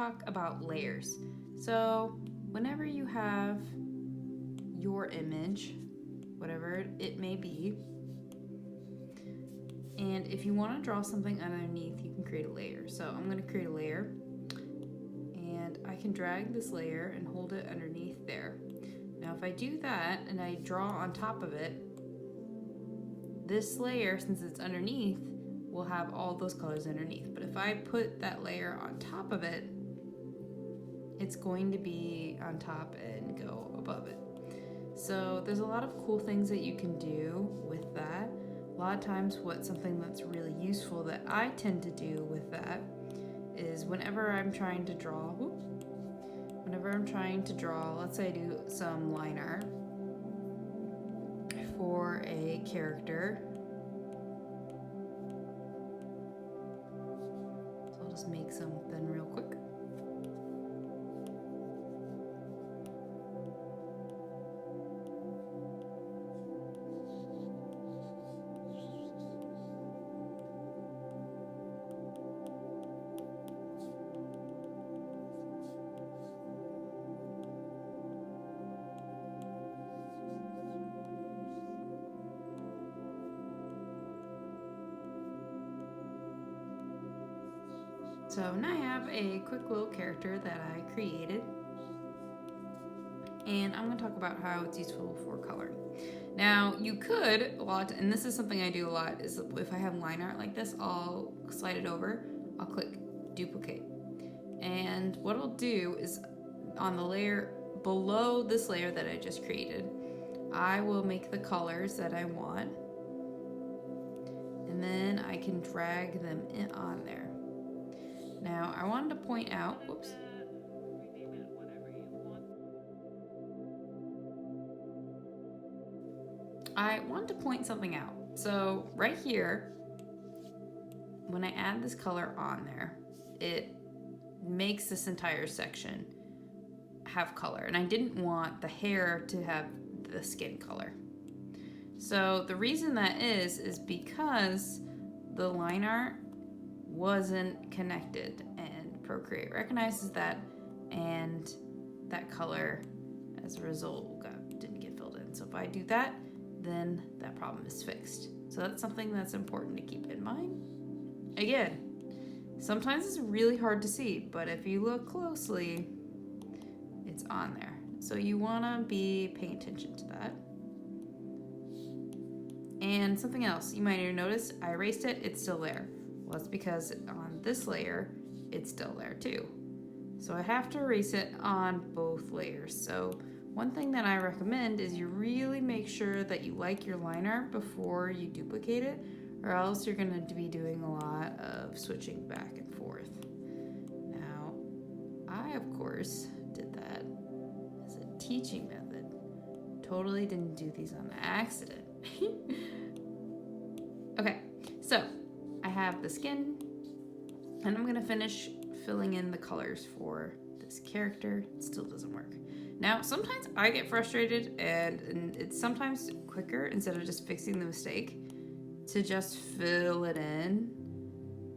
talk about layers. So whenever you have your image, whatever it may be, and if you want to draw something underneath, you can create a layer. So I'm going to create a layer, and I can drag this layer and hold it underneath there. Now if I do that and I draw on top of it, this layer, since it's underneath, will have all those colors underneath. But if I put that layer on top of it, it's going to be on top and go above it. So there's a lot of cool things that you can do with that. A lot of times something that's really useful that I tend to do with that is whenever I'm trying to draw, let's say I do some line art for a character. So I'll just make something real quick. So now I have a quick little character that I created, and I'm going to talk about how it's useful for coloring. Now you could, and this is something I do a lot, is if I have line art like this, I'll slide it over, I'll click duplicate, and what I'll do is on the layer below this layer that I just created, I will make the colors that I want, and then I can drag them on there. Now, I wanted to point out, I want to point something out. So right here, when I add this color on there, it makes this entire section have color. And I didn't want the hair to have the skin color. So the reason that is because the line art wasn't connected, and Procreate recognizes that, and that color as a result didn't get filled in. So if I do that, then that problem is fixed. So that's something that's important to keep in mind. Again, sometimes it's really hard to see, but if you look closely, it's on there. So you want to be paying attention to that. And something else you might have noticed, I erased it, it's still there. Well, that's because on this layer, it's still there too. So I have to erase it on both layers. So one thing that I recommend is you really make sure that you like your line art before you duplicate it, or else you're going to be doing a lot of switching back and forth. Now, I, of course, did that as a teaching method. Totally didn't do these on accident. Okay, so I have the skin, and I'm gonna finish filling in the colors for this character. It still doesn't work. Now, sometimes I get frustrated, and it's sometimes quicker, instead of just fixing the mistake, to just fill it in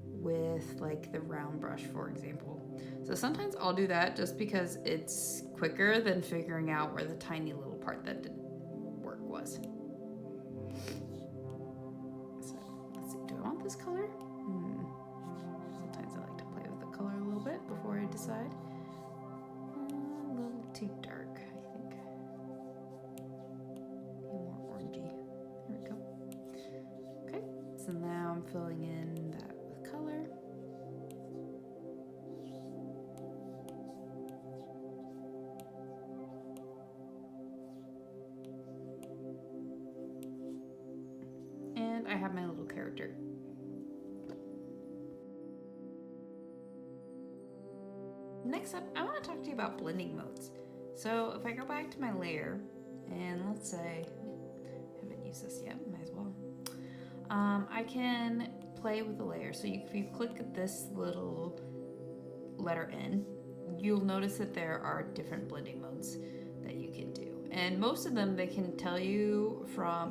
with like the round brush, for example. So sometimes I'll do that just because it's quicker than figuring out where the tiny little part that didn't work was. This color? Sometimes I like to play with the color a little bit before I decide. A little too dark, I think. More orangey. There we go. Okay, so now I'm filling in that with color. And I have my little character. Next up, I want to talk to you about blending modes. So if I go back to my layer, and let's say, I haven't used this yet, might as well. I can play with the layer. So if you click this little letter N, you'll notice that there are different blending modes that you can do. And most of them, they can tell you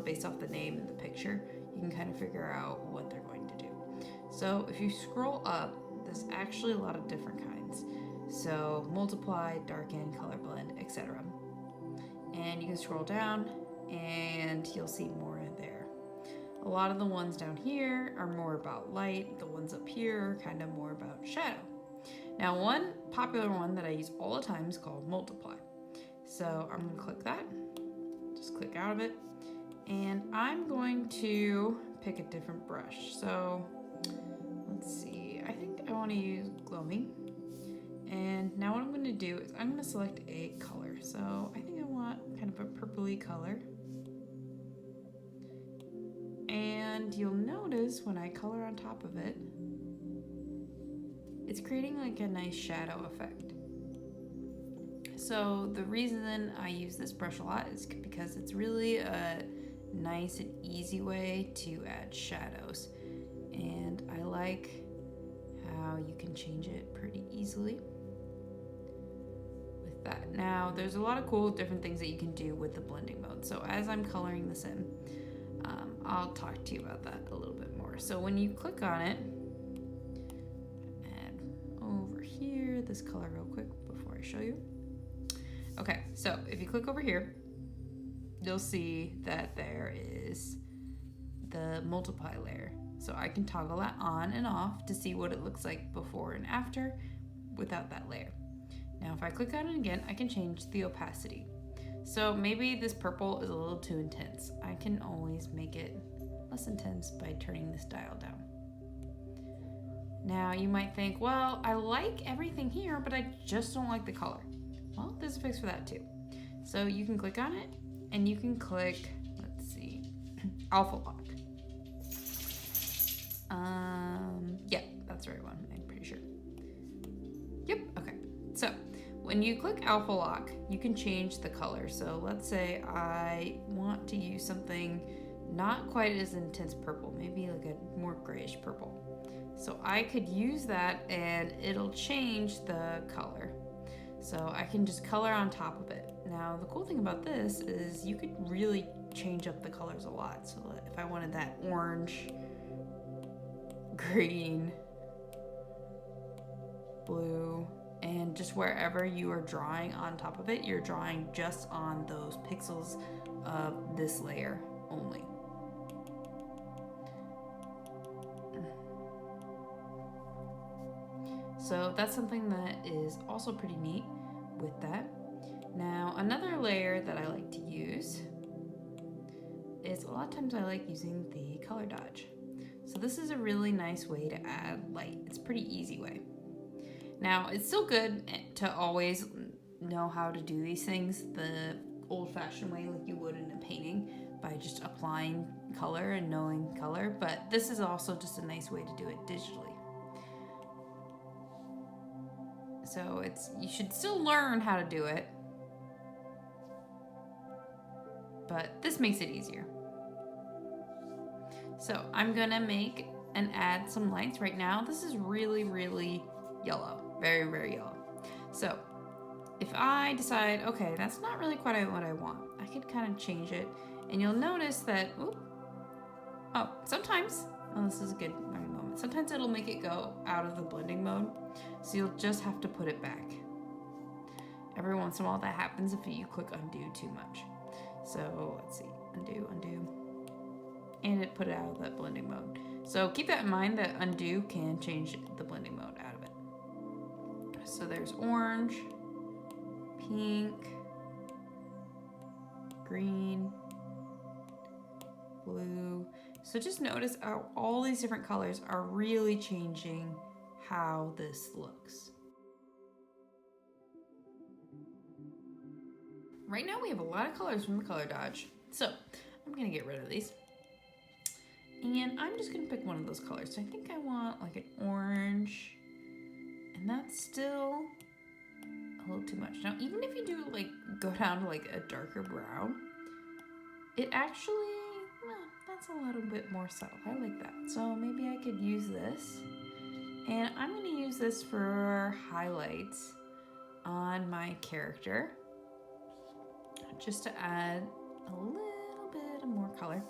based off the name and the picture, you can kind of figure out what they're going to do. So if you scroll up, there's actually a lot of different kinds. So multiply, darken, color blend, etc. And you can scroll down and you'll see more there. A lot of the ones down here are more about light. The ones up here are kind of more about shadow. Now, one popular one that I use all the time is called multiply. So I'm gonna click that, just click out of it. And I'm going to pick a different brush. So let's see, I think I wanna use glowing. And now what I'm gonna do is I'm gonna select a color. So I think I want kind of a purpley color. And you'll notice when I color on top of it, it's creating like a nice shadow effect. So the reason I use this brush a lot is because it's really a nice and easy way to add shadows. And I like how you can change it pretty easily with that. Now, there's a lot of cool different things that you can do with the blending mode. So as I'm coloring this in, I'll talk to you about that a little bit more. So when you click on it, add over here this color real quick before I show you. Okay, so if you click over here, you'll see that there is the multiply layer. So I can toggle that on and off to see what it looks like before and after without that layer. Now if I click on it again, I can change the opacity. So maybe this purple is a little too intense. I can always make it less intense by turning this dial down. Now you might think, well, I like everything here, but I just don't like the color. Well, there's a fix for that too. So you can click on it and you can click, let's see, alpha lock. Yeah, that's the right one, I'm pretty sure. Yep, okay. So when you click alpha lock, you can change the color. So let's say I want to use something not quite as intense purple, maybe like a more grayish purple. So I could use that and it'll change the color. So I can just color on top of it. Now the cool thing about this is you could really change up the colors a lot. So if I wanted that orange, green, blue, and just wherever you are drawing on top of it, you're drawing just on those pixels of this layer only. So that's something that is also pretty neat with that. Now, another layer that I like to use is a lot of times I like using the color dodge. So this is a really nice way to add light. It's a pretty easy way. Now, it's still good to always know how to do these things the old-fashioned way like you would in a painting by just applying color and knowing color, but this is also just a nice way to do it digitally. So you should still learn how to do it, but this makes it easier. So I'm gonna make and add some lights right now. This is really, really yellow, very, very yellow. So if I decide, okay, that's not really quite what I want, I could kind of change it, and you'll notice that, sometimes, this is a good learning moment, sometimes it'll make it go out of the blending mode, so you'll just have to put it back. Every once in a while that happens if you click undo too much. So let's see, undo, and it put it out of that blending mode. So keep that in mind that undo can change the blending mode out of it. So there's orange, pink, green, blue. So just notice how all these different colors are really changing how this looks. Right now we have a lot of colors from the color dodge. So I'm gonna get rid of these. And I'm just gonna pick one of those colors. So I think I want like an orange, and that's still a little too much. Now, even if you do like go down to like a darker brown, it actually, that's a little bit more subtle. I like that. So maybe I could use this, and I'm gonna use this for highlights on my character, just to add a little bit more color.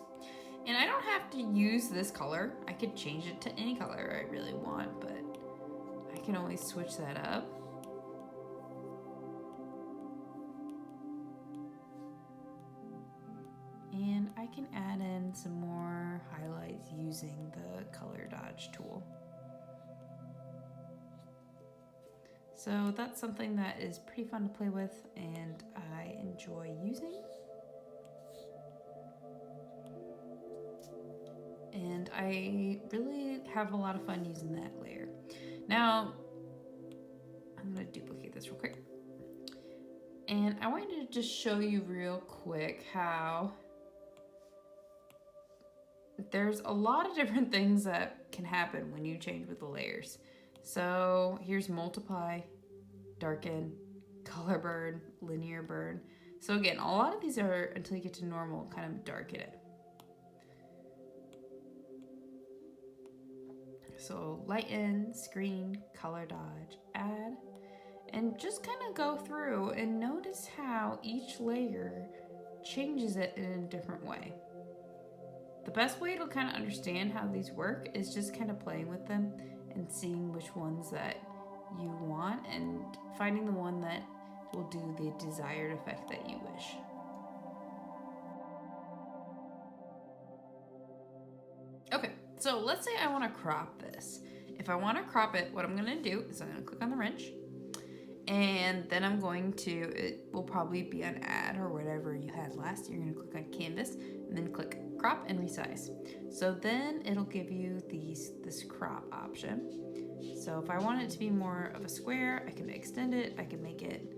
And I don't have to use this color. I could change it to any color I really want, but I can always switch that up. can add in some more highlights using the color dodge tool. So that's something that is pretty fun to play with and I enjoy using. And I really have a lot of fun using that layer. Now, I'm gonna duplicate this real quick. And I wanted to just show you real quick how there's a lot of different things that can happen when you change with the layers. So here's multiply, darken, color burn, linear burn. So again, a lot of these are, until you get to normal, kind of darken it. So lighten, screen, color dodge, add, and just kind of go through and notice how each layer changes it in a different way. The best way to kind of understand how these work is just kind of playing with them and seeing which ones that you want and finding the one that will do the desired effect that you wish. Okay, so let's say I want to crop this. If I want to crop it, what I'm going to do is I'm going to click on the wrench, and then I'm going to, it will probably be an add or whatever you had last. You're going to click on canvas and then click crop and resize. So then it'll give you this crop option. So if I want it to be more of a square, I can extend it, I can make it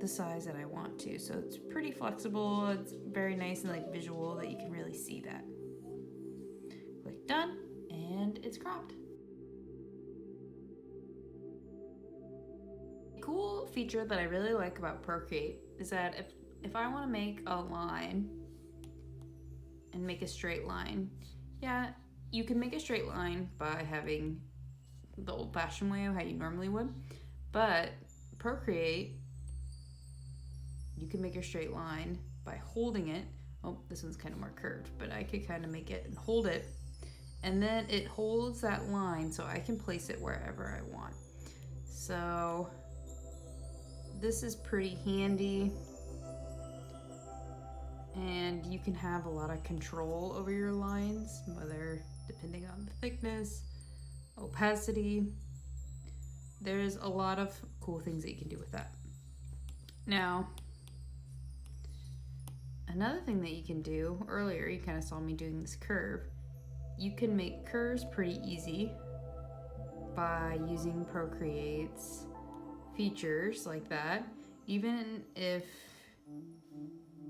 the size that I want to. So it's pretty flexible, it's very nice and like visual that you can really see that. Click done, and it's cropped. A cool feature that I really like about Procreate is that if I want to make a line and make a straight line, yeah, you can make a straight line by having the old-fashioned way of how you normally would, but Procreate, you can make a straight line by holding it. Oh, this one's kind of more curved, but I could kind of make it and hold it, and then it holds that line so I can place it wherever I want. So this is pretty handy, and you can have a lot of control over your lines, whether depending on the thickness, opacity. There's a lot of cool things that you can do with that. Now, another thing that you can do, earlier you kind of saw me doing this curve. You can make curves pretty easy by using Procreate's features like that. Even if,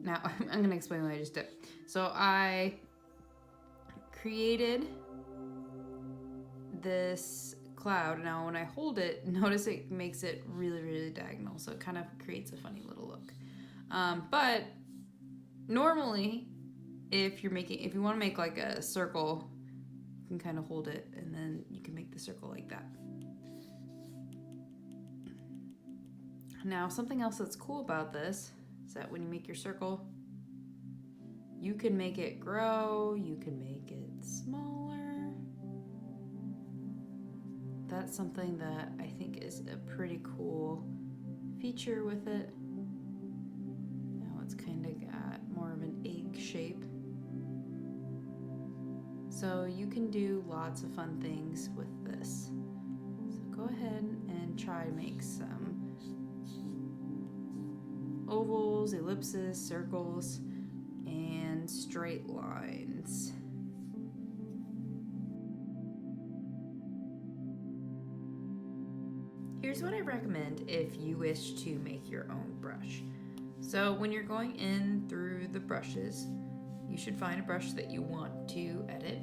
now I'm gonna explain what I just did. So I created this cloud. Now when I hold it, notice it makes it really, really diagonal. So it kind of creates a funny little look. But normally, if you want to make like a circle, you can kind of hold it and then you can make the circle like that. Now, something else that's cool about this is that when you make your circle, you can make it grow, you can make it smaller. That's something that I think is a pretty cool feature with it. Now it's kind of got more of an egg shape. So you can do lots of fun things with this. So go ahead and try to make some ovals, ellipses, circles, and straight lines. Here's what I recommend if you wish to make your own brush. So when you're going in through the brushes, you should find a brush that you want to edit.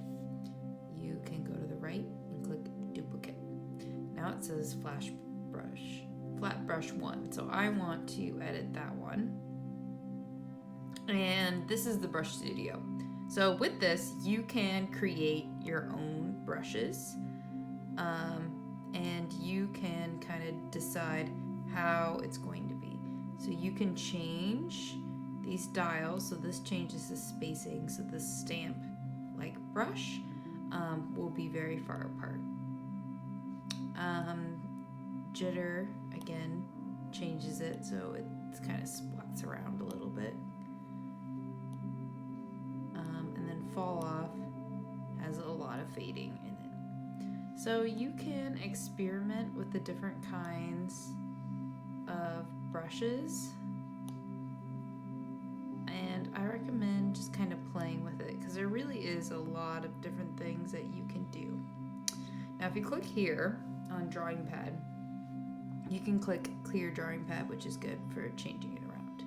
You can go to the right and click duplicate. Now it says flat brush 1. So I want to edit that one. And this is the brush studio. So with this, you can create your own brushes. And you can kind of decide how it's going to be. So you can change these dials. So this changes the spacing. So this stamp like brush will be very far apart. Jitter, again, changes it so it kind of splats around a little bit. fall off, has a lot of fading in it. So you can experiment with the different kinds of brushes, and I recommend just kind of playing with it because there really is a lot of different things that you can do. Now if you click here on drawing pad, you can click clear drawing pad, which is good for changing it around.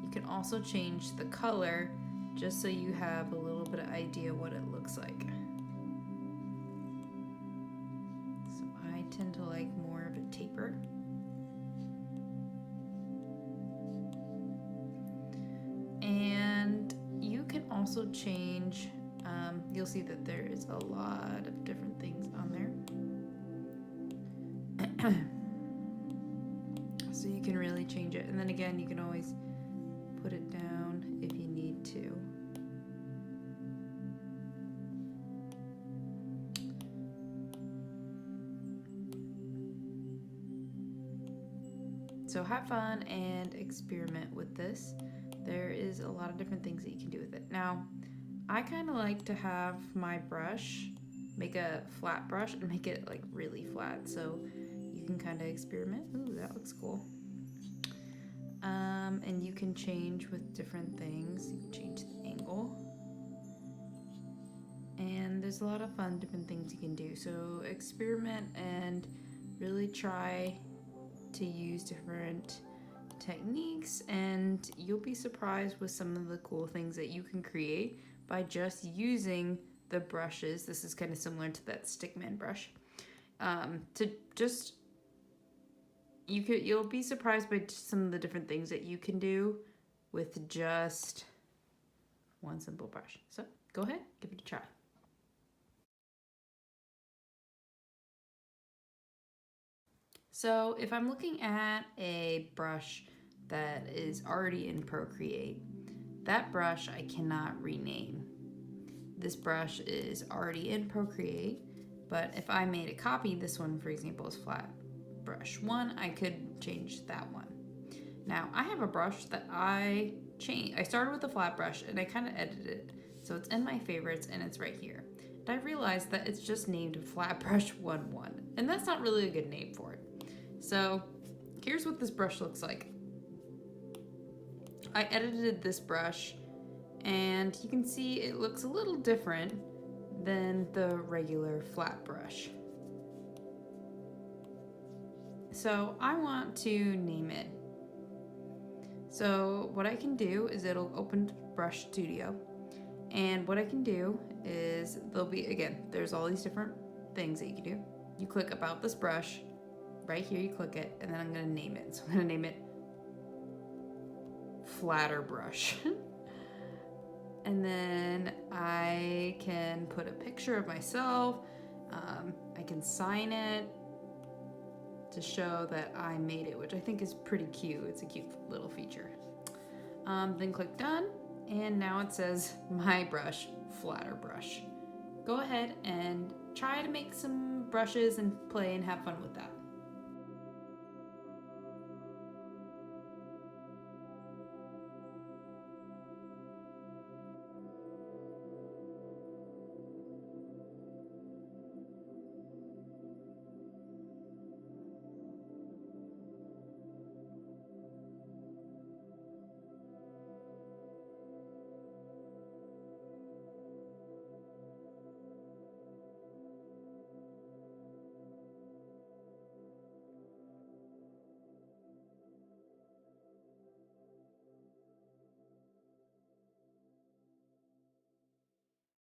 You can also change the color just so you have a little bit of idea what it looks like. So I tend to like more of a taper. And you can also change, you'll see that there is a lot of different things on there. So you can really change it. And then again, you can always put it down if you need to. So have fun and experiment with this. There is a lot of different things that you can do with it. Now, I kind of like to have my brush, make a flat brush and make it like really flat. So you can kind of experiment. Ooh, that looks cool. And you can change with different things. You can change the angle. And there's a lot of fun different things you can do. So experiment and really try to use different techniques, and you'll be surprised with some of the cool things that you can create by just using the brushes. This is kind of similar to that stickman brush. You'll be surprised by some of the different things that you can do with just one simple brush. So go ahead, give it a try. So if I'm looking at a brush that is already in Procreate, that brush I cannot rename. This brush is already in Procreate, but if I made a copy, this one for example is flat brush 1, I could change that one. Now I have a brush that I changed. I started with a flat brush and I kind of edited it. So it's in my favorites and it's right here. And I realized that it's just named Flat Brush 1-1, and that's not really a good name for it. So here's what this brush looks like. I edited this brush and you can see it looks a little different than the regular flat brush. So I want to name it. So what I can do is it'll open Brush Studio, and what I can do is there's all these different things that you can do. You click about this brush. Right here you click it, and then I'm going to name it. So I'm going to name it Flatter Brush. And then I can put a picture of myself. I can sign it to show that I made it, which I think is pretty cute. It's a cute little feature. Then click done, and now it says my brush, Flatter Brush. Go ahead and try to make some brushes and play and have fun with that.